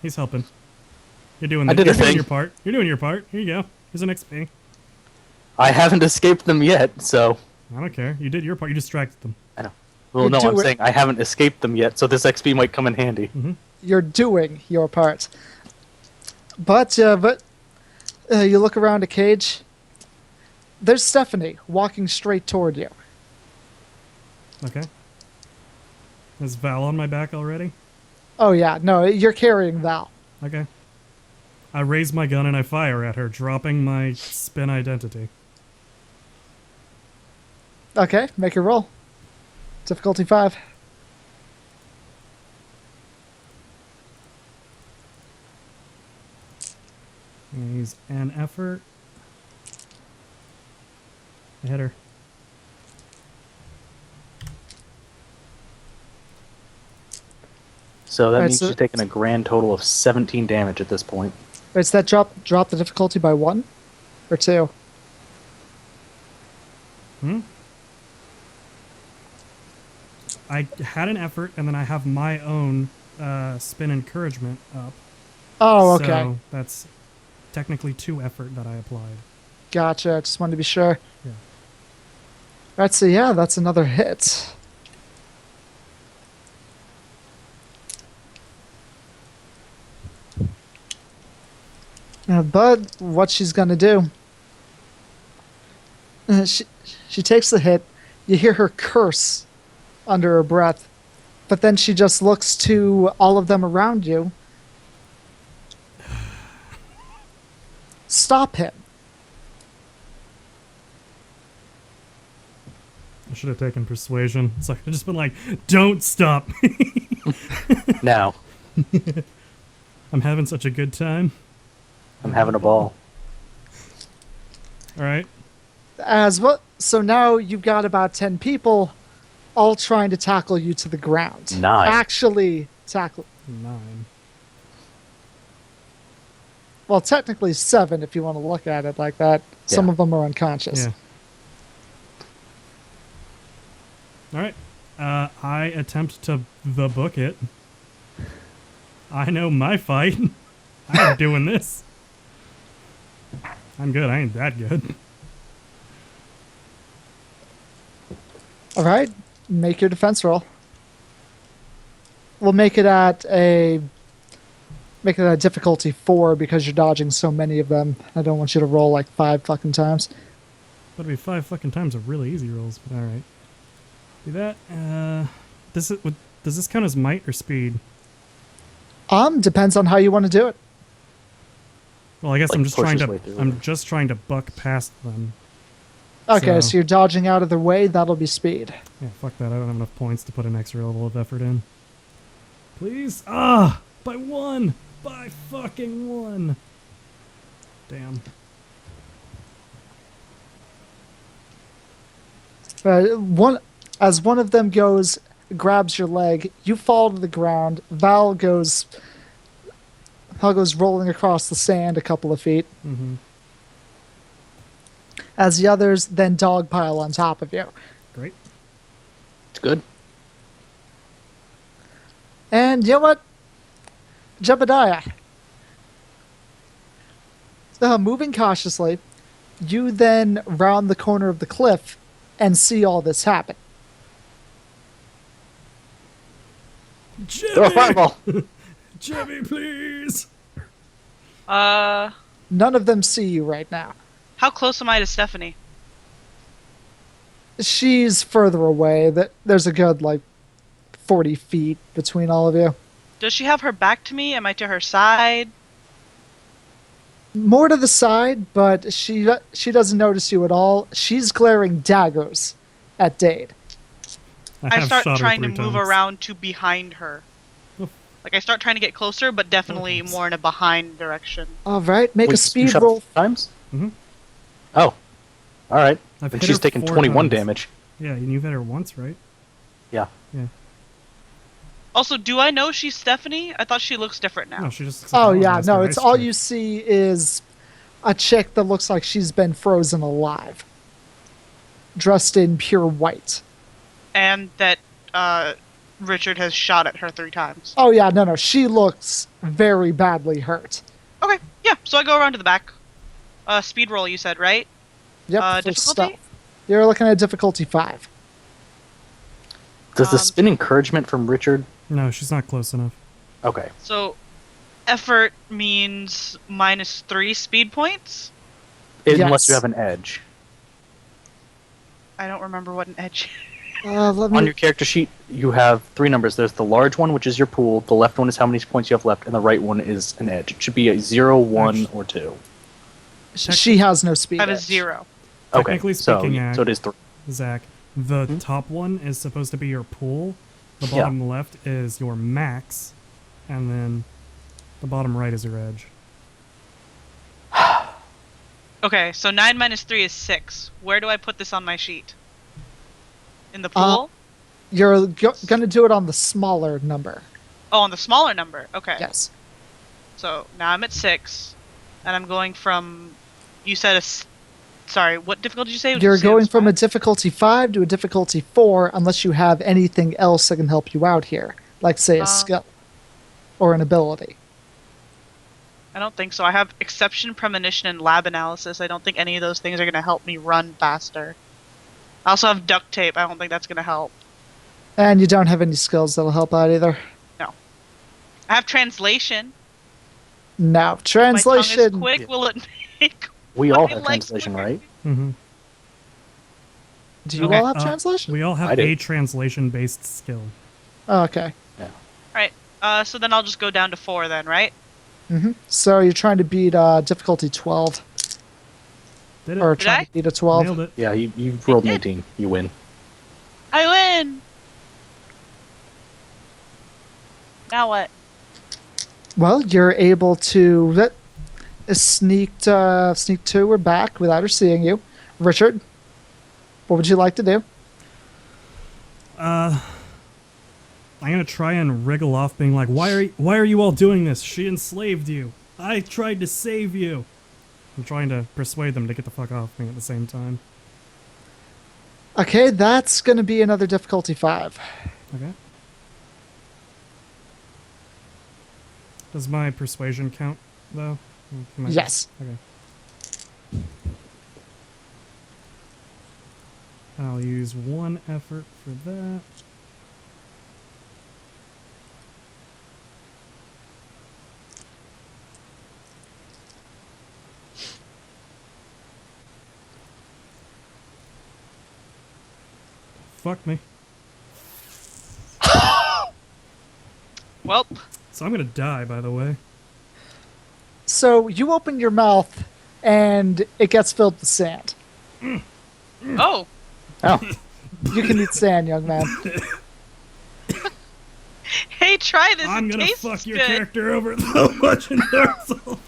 He's helping. You're doing. I did a you're doing thing. your part. You're doing your part. Here you go. Here's an XP. I haven't escaped them yet, so I don't care. You did your part. You distracted them. I know. Well, You no, do I'm it. saying I haven't escaped them yet, so this XP might come in handy. You're doing your part. But you look around a cage. There's Stephanie walking straight toward you. Okay. Is Val on my back already? Oh yeah, no, you're carrying Val. Okay. I raise my gun and I fire at her, dropping my spin identity. Okay, make a roll. Difficulty 5. Use an effort. I hit her. So that Alright, means so- she's taken a grand total of 17 damage at this point. Is that drop the difficulty by 1 or 2? I had an effort, and then I have my own spin encouragement up. Oh, okay. So that's technically 2 effort that I applied. Gotcha. I just wanted to be sure. Yeah. Alright, so yeah, that's another hit. But what she's gonna do? She takes the hit. You hear her curse under her breath, but then she just looks to all of them around you. Stop him. I should have taken persuasion. So I could have just been like, "Don't stop me. Now, I'm having such a good time." I'm having a ball. All right. As well, so now you've got about 10 people all trying to tackle you to the ground. 9. Actually tackle. 9. Well, technically 7 if you want to look at it like that. Some Yeah. of them are unconscious. Yeah. All right. I attempt to the book it. I know my fight. I'm doing this. I'm good. I ain't that good. All right, make your defense roll. We'll make it at a difficulty 4 because you're dodging so many of them. I don't want you to roll like 5 fucking times. That'd be 5 fucking times of really easy rolls, but all right. Do that. Does this count as might or speed? Depends on how you want to do it. Well, I guess Like, I'm just push trying his to. way through. I'm just trying to buck past them. Okay, So- so you're dodging out of their way. That'll be speed. Yeah, fuck that. I don't have enough points to put an extra level of effort in. Please? Ah! By 1! By fucking 1! Damn. As one of them grabs your leg, you fall to the ground. Val goes rolling across the sand a couple of feet. Mm-hmm. As the others then dogpile on top of you. Great. It's good. And you know what? Jebediah. Moving cautiously, you then round the corner of the cliff and see all this happen. Throw a Jimmy! fireball. Jimmy, please! How None of them see you right now. close am I to Stephanie? She's further away. There's a good, 40 feet between all of you. Does she have her back to me? Am I to her side? More to the side, but she doesn't notice you at all. She's glaring daggers at Dade. I have start shot her trying to 3 move times. around to behind her. Oof. Like, I start trying to get closer, but definitely thanks. more in a behind direction. All right, make Wait, a you speed shot roll. 5 times? Mhm. Oh. Alright. I've And hit she's her taken 4 21 times. damage. Yeah, and you've hit her once, right? Yeah. Yeah. Also, do I know she's Stephanie? I thought she looks different now. No, she just. Oh yeah, apologized no, for it's ice all chick. you see is a chick that looks like she's been frozen alive, dressed in pure white. And that Richard has shot at her 3 times. Oh yeah, no, she looks very badly hurt. Okay, yeah, so I go around to the back. Speed roll, you said, right? Yep, for Difficulty? stealth. You're looking at difficulty 5. Does the spin encouragement from Richard? No, she's not close enough. Okay. So, effort means -3 speed points? Unless you Yes. have an edge. I don't remember what an edge Let On me. your character sheet, you have 3 numbers. There's the large one, which is your pool. The left one is how many points you have left, and the right one is an edge. It should be a 0, 1, or 2. She has no speed. I have a edge. 0. Okay. Technically So, speaking, so it is 3. Zach, the Hmm? top one is supposed to be your pool. The Yeah. bottom left is your max, and then the bottom right is your edge. Okay, so 9 minus 3 is 6. Where do I put this on my sheet? In the Uh, pool? You're gonna do it on the smaller number. Oh, on the smaller number. Okay. Yes. So now I'm at 6, and I'm going from. You said sorry, what difficulty did you say? Did You're you say it going was from a 5? difficulty 5 to a difficulty 4 unless you have anything else that can help you out here, like say a skill or an ability. I don't think so. I have exception, premonition, and lab analysis. I don't think any of those things are going to help me run faster. I also have duct tape. I don't think that's going to help. And you don't have any skills that'll help out either. I have translation. No. My tongue is Translation. quick. Will it make We all my have legs translation, quicker? right? Mm-hmm. Do you Okay, all have translation? We all have I do. a translation-based skill. Oh, okay. Right. So then I'll just go down to 4 then, right? So you're trying to beat difficulty 12. Did it? Or Did trying I? to beat a 12. Nailed it. Yeah, you rolled an 18. You win. I win! Now what? Well, you're able to sneak 2 her back without her seeing you. Richard, what would you like to do? I'm gonna try and wriggle off, being like, why are you all doing this? She enslaved you. I tried to save you." I'm trying to persuade them to get the fuck off me at the same time. Okay, that's going to be another difficulty 5. Okay. Does my persuasion count, though? Can I Yes. Okay. I'll use 1 effort for that. Fuck me. Well, So I'm gonna die, by the way. So you open your mouth and it gets filled with sand. oh, Oh, You can eat sand, young man. hey, try this. I'm it gonna tastes fuck your good. character over so much in Dark Souls.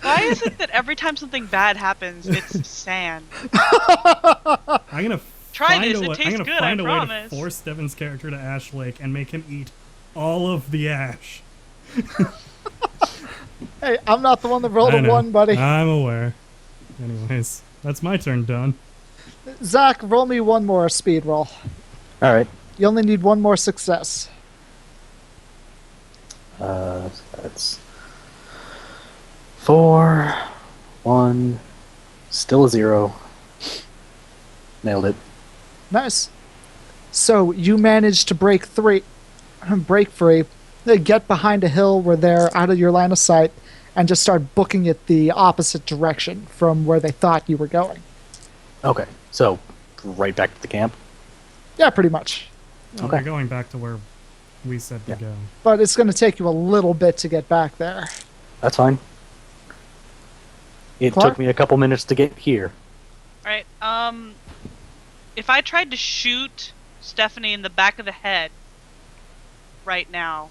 Why is it that every time something bad happens, it's sand? I'm gonna Try find this, a it way, tastes I'm gonna good, find I a way to promise. force Devon's character to Ash Lake and make him eat all of the ash. Hey, I'm not the one that rolled I a know. 1, buddy. I'm aware. Anyways, that's my turn done. Zach, roll me one more speed roll. all right. You only need one more success. That's 4, 1, still a 0. Nailed it. Nice. So you managed to break free, get behind a hill where they're out of your line of sight, and just start booking it the opposite direction from where they thought you were going. Okay, so right back to the camp. Yeah, pretty much. Okay. We're going back to where we said Yeah. to go. But it's going to take you a little bit to get back there. That's fine. It Clark? took me a couple minutes to get here. Right. If I tried to shoot Stephanie in the back of the head right now,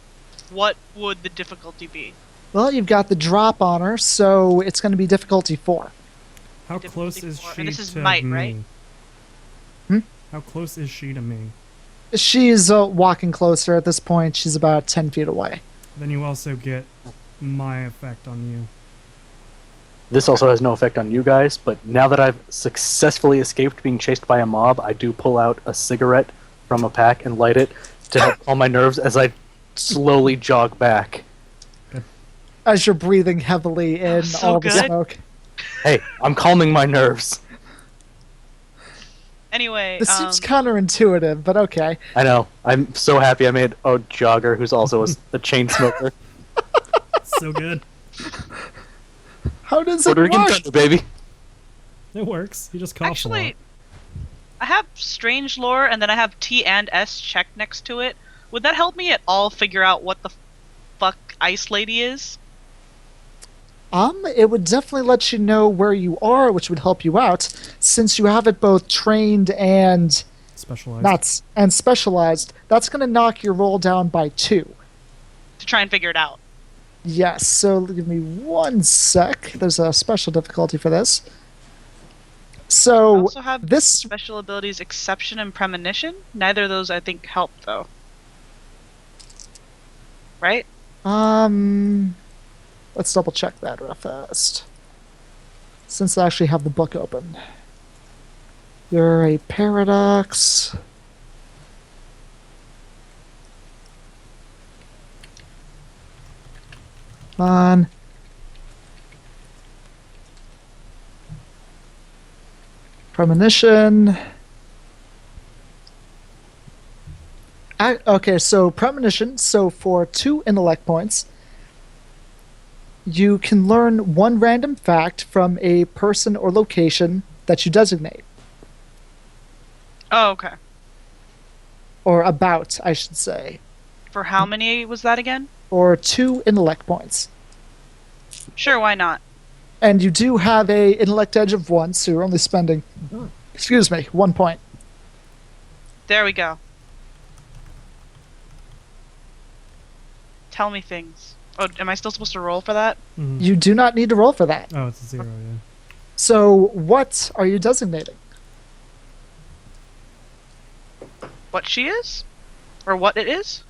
what would the difficulty be? Well, you've got the drop on her, so it's going to be difficulty 4. How Difficulty close is 4, she and this is to might, me? right? Hmm? How close is she to me? She's walking closer at this point. She's about 10 feet away. Then you also get my effect on you. This also has no effect on you guys, but now that I've successfully escaped being chased by a mob, I do pull out a cigarette from a pack and light it to help calm my nerves as I slowly jog back. As you're breathing heavily in So all the good. smoke. Hey, I'm calming my nerves. Anyway, This seems counterintuitive, but okay. I know. I'm so happy I made a jogger who's also a chain smoker. So good. How does it Puerto Rican work? thunder, baby. It works. You just cough a actually, lot. I have strange lore, and then I have T and S checked next to it. Would that help me at all figure out what the fuck Ice Lady is? It would definitely let you know where you are, which would help you out, since you have it both trained and Specialized. specialized. That's going to knock your roll down by 2. To try and figure it out. Yes, so give me 1 sec. There's a special difficulty for this. I So also have this special abilities Exception and Premonition. Neither of those I think help though. Right? let's double check that real fast. Since I actually have the book open. You're a paradox. Come on. Premonition. Okay, so premonition. So for 2 intellect points, you can learn 1 random fact from a person or location that you designate. Oh, okay. Or about, I should say. For how many was that again? Or 2 intellect points. Sure, why not? And you do have a intellect edge of 1, so you're only spending, excuse me, 1 point. There we go. Tell me things. Oh, am I still supposed to roll for that? Mhm. You do not need to roll for that. Oh, it's a 0, yeah. So what are you designating? What she is? Or what it is?